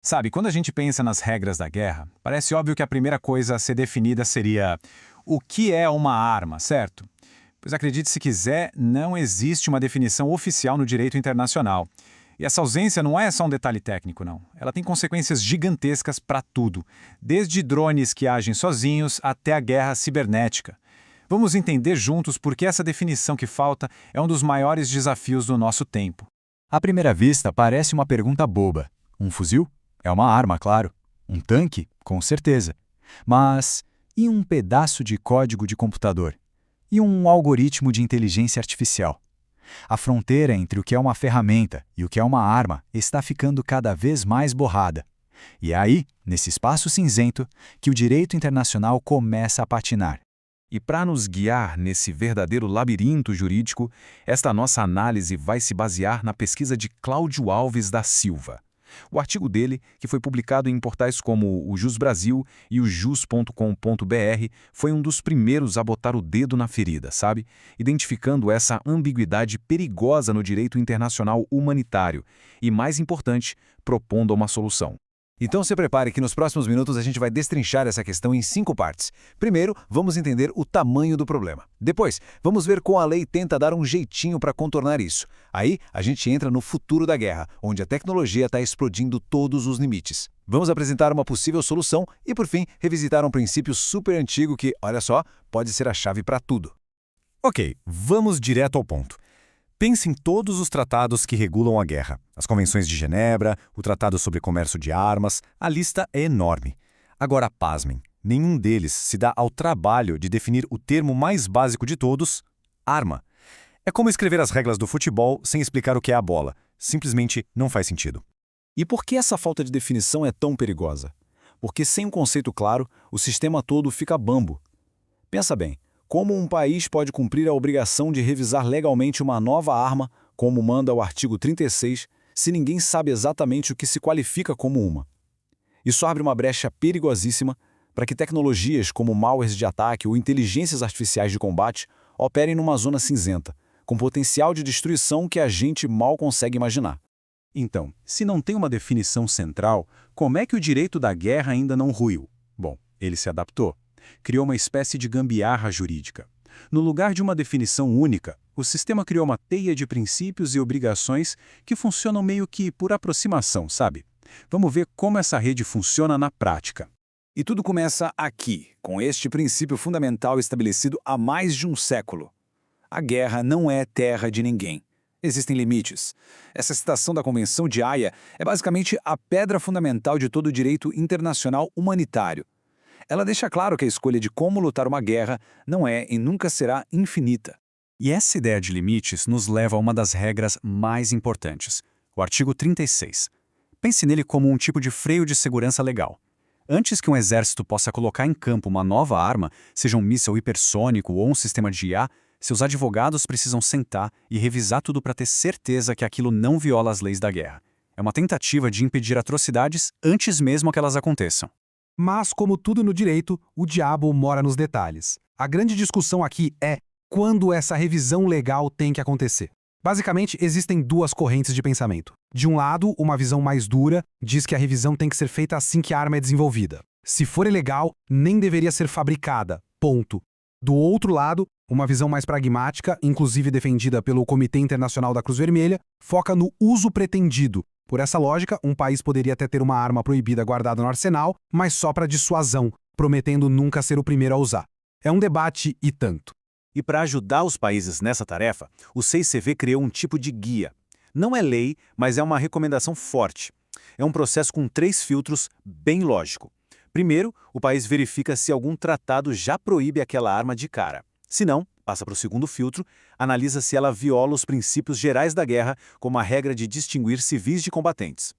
Sabe, quando a gente pensa nas regras da guerra, parece óbvio que a primeira coisa a ser definida seria o que é uma arma, certo? Pois acredite se quiser, não existe uma definição oficial no direito internacional. E essa ausência não é só um detalhe técnico, não. Ela tem consequências gigantescas para tudo, desde drones que agem sozinhos até a guerra cibernética. Vamos entender juntos por que essa definição que falta é um dos maiores desafios do nosso tempo. À primeira vista, parece uma pergunta boba. Um fuzil? É uma arma, claro. Um tanque? Com certeza. Mas e um pedaço de código de computador? E um algoritmo de inteligência artificial? A fronteira entre o que é uma ferramenta e o que é uma arma está ficando cada vez mais borrada. E é aí, nesse espaço cinzento, que o direito internacional começa a patinar. E para nos guiar nesse verdadeiro labirinto jurídico, esta nossa análise vai se basear na pesquisa de Cláudio Alves da Silva. O artigo dele, que foi publicado em portais como o Jus Brasil e o jus.com.br, foi um dos primeiros a botar o dedo na ferida, sabe? Identificando essa ambiguidade perigosa no direito internacional humanitário e, mais importante, propondo uma solução. Então se prepare que nos próximos minutos a gente vai destrinchar essa questão em 5 partes. Primeiro, vamos entender o tamanho do problema. Depois, vamos ver como a lei tenta dar um jeitinho para contornar isso. Aí, a gente entra no futuro da guerra, onde a tecnologia está explodindo todos os limites. Vamos apresentar uma possível solução e, por fim, revisitar um princípio super antigo que, olha só, pode ser a chave para tudo. Ok, vamos direto ao ponto. Pense em todos os tratados que regulam a guerra. As Convenções de Genebra, o Tratado sobre Comércio de Armas, a lista é enorme. Agora, pasmem, nenhum deles se dá ao trabalho de definir o termo mais básico de todos, arma. É como escrever as regras do futebol sem explicar o que é a bola. Simplesmente não faz sentido. E por que essa falta de definição é tão perigosa? Porque sem um conceito claro, o sistema todo fica bambo. Pensa bem. Como um país pode cumprir a obrigação de revisar legalmente uma nova arma, como manda o artigo 36, se ninguém sabe exatamente o que se qualifica como uma? Isso abre uma brecha perigosíssima para que tecnologias como malwares de ataque ou inteligências artificiais de combate operem numa zona cinzenta, com potencial de destruição que a gente mal consegue imaginar. Então, se não tem uma definição central, como é que o direito da guerra ainda não ruiu? Bom, ele se adaptou. Criou uma espécie de gambiarra jurídica. No lugar de uma definição única, o sistema criou uma teia de princípios e obrigações que funcionam meio que por aproximação, sabe? Vamos ver como essa rede funciona na prática. E tudo começa aqui, com este princípio fundamental estabelecido há mais de um século. A guerra não é terra de ninguém. Existem limites. Essa citação da Convenção de Haia é basicamente a pedra fundamental de todo o direito internacional humanitário. Ela deixa claro que a escolha de como lutar uma guerra não é e nunca será infinita. E essa ideia de limites nos leva a uma das regras mais importantes, o artigo 36. Pense nele como um tipo de freio de segurança legal. Antes que um exército possa colocar em campo uma nova arma, seja um míssil hipersônico ou um sistema de IA, seus advogados precisam sentar e revisar tudo para ter certeza que aquilo não viola as leis da guerra. É uma tentativa de impedir atrocidades antes mesmo que elas aconteçam. Mas, como tudo no direito, o diabo mora nos detalhes. A grande discussão aqui é quando essa revisão legal tem que acontecer. Basicamente, existem duas correntes de pensamento. De um lado, uma visão mais dura diz que a revisão tem que ser feita assim que a arma é desenvolvida. Se for ilegal, nem deveria ser fabricada. Ponto. Do outro lado, uma visão mais pragmática, inclusive defendida pelo Comitê Internacional da Cruz Vermelha, foca no uso pretendido. Por essa lógica, um país poderia até ter uma arma proibida guardada no arsenal, mas só para dissuasão, prometendo nunca ser o primeiro a usar. É um debate e tanto. E para ajudar os países nessa tarefa, o CICV criou um tipo de guia. Não é lei, mas é uma recomendação forte. É um processo com 3 filtros bem lógico. Primeiro, o país verifica se algum tratado já proíbe aquela arma de cara. Se não, passa para o segundo filtro, analisa se ela viola os princípios gerais da guerra, como a regra de distinguir civis de combatentes.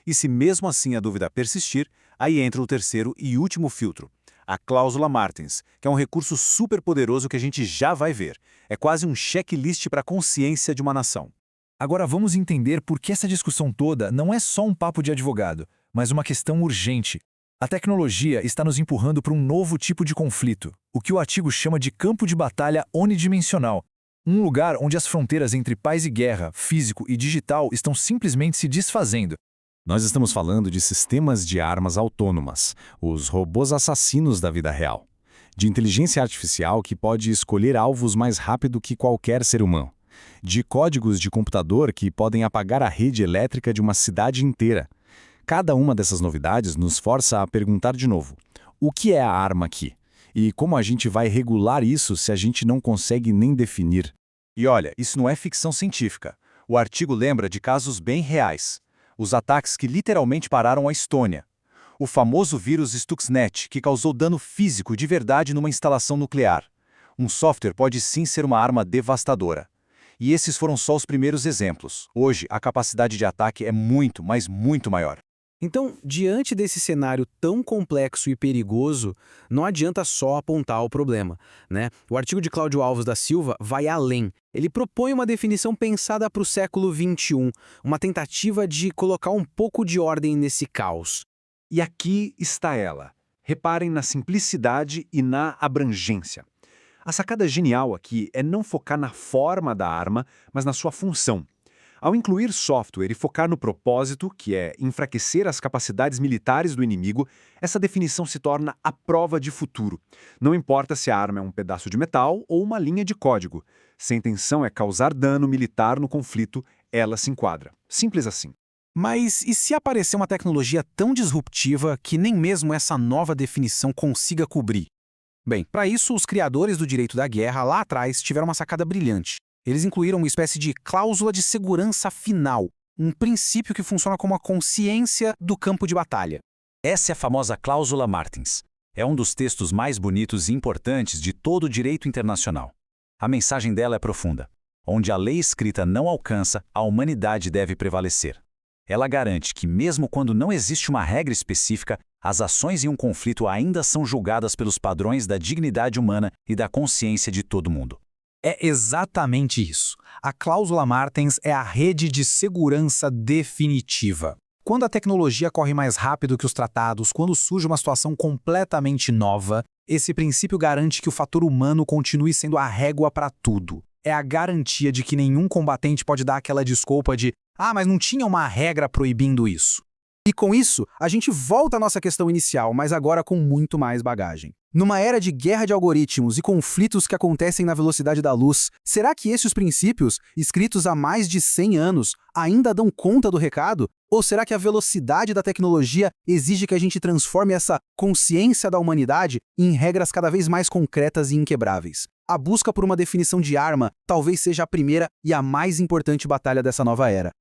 E se mesmo assim a dúvida persistir, aí entra o terceiro e último filtro, a cláusula Martens, que é um recurso super poderoso que a gente já vai ver. É quase um checklist para a consciência de uma nação. Agora vamos entender por que essa discussão toda não é só um papo de advogado, mas uma questão urgente. A tecnologia está nos empurrando para um novo tipo de conflito, o que o artigo chama de campo de batalha unidimensional. Um lugar onde as fronteiras entre paz e guerra, físico e digital estão simplesmente se desfazendo. Nós estamos falando de sistemas de armas autônomas, os robôs assassinos da vida real. De inteligência artificial que pode escolher alvos mais rápido que qualquer ser humano. De códigos de computador que podem apagar a rede elétrica de uma cidade inteira. Cada uma dessas novidades nos força a perguntar de novo: o que é a arma aqui? E como a gente vai regular isso se a gente não consegue nem definir? E olha, isso não é ficção científica. O artigo lembra de casos bem reais. Os ataques que literalmente pararam a Estônia. O famoso vírus Stuxnet, que causou dano físico de verdade numa instalação nuclear. Um software pode sim ser uma arma devastadora. E esses foram só os primeiros exemplos. Hoje, a capacidade de ataque é muito, mas muito maior. Então, diante desse cenário tão complexo e perigoso, não adianta só apontar o problema, né? O artigo de Cláudio Alves da Silva vai além. Ele propõe uma definição pensada para o século XXI, uma tentativa de colocar um pouco de ordem nesse caos. E aqui está ela. Reparem na simplicidade e na abrangência. A sacada genial aqui é não focar na forma da arma, mas na sua função. Ao incluir software e focar no propósito, que é enfraquecer as capacidades militares do inimigo, essa definição se torna a prova de futuro. Não importa se a arma é um pedaço de metal ou uma linha de código. Se a intenção é causar dano militar no conflito, ela se enquadra. Simples assim. Mas e se aparecer uma tecnologia tão disruptiva que nem mesmo essa nova definição consiga cobrir? Bem, para isso, os criadores do direito da guerra lá atrás tiveram uma sacada brilhante. Eles incluíram uma espécie de cláusula de segurança final, um princípio que funciona como a consciência do campo de batalha. Essa é a famosa cláusula Martens. É um dos textos mais bonitos e importantes de todo o direito internacional. A mensagem dela é profunda. Onde a lei escrita não alcança, a humanidade deve prevalecer. Ela garante que, mesmo quando não existe uma regra específica, as ações em um conflito ainda são julgadas pelos padrões da dignidade humana e da consciência de todo mundo. É exatamente isso. A cláusula Martens é a rede de segurança definitiva. Quando a tecnologia corre mais rápido que os tratados, quando surge uma situação completamente nova, esse princípio garante que o fator humano continue sendo a régua para tudo. É a garantia de que nenhum combatente pode dar aquela desculpa de mas não tinha uma regra proibindo isso. E com isso, a gente volta à nossa questão inicial, mas agora com muito mais bagagem. Numa era de guerra de algoritmos e conflitos que acontecem na velocidade da luz, será que esses princípios, escritos há mais de 100 anos, ainda dão conta do recado? Ou será que a velocidade da tecnologia exige que a gente transforme essa consciência da humanidade em regras cada vez mais concretas e inquebráveis? A busca por uma definição de arma talvez seja a primeira e a mais importante batalha dessa nova era.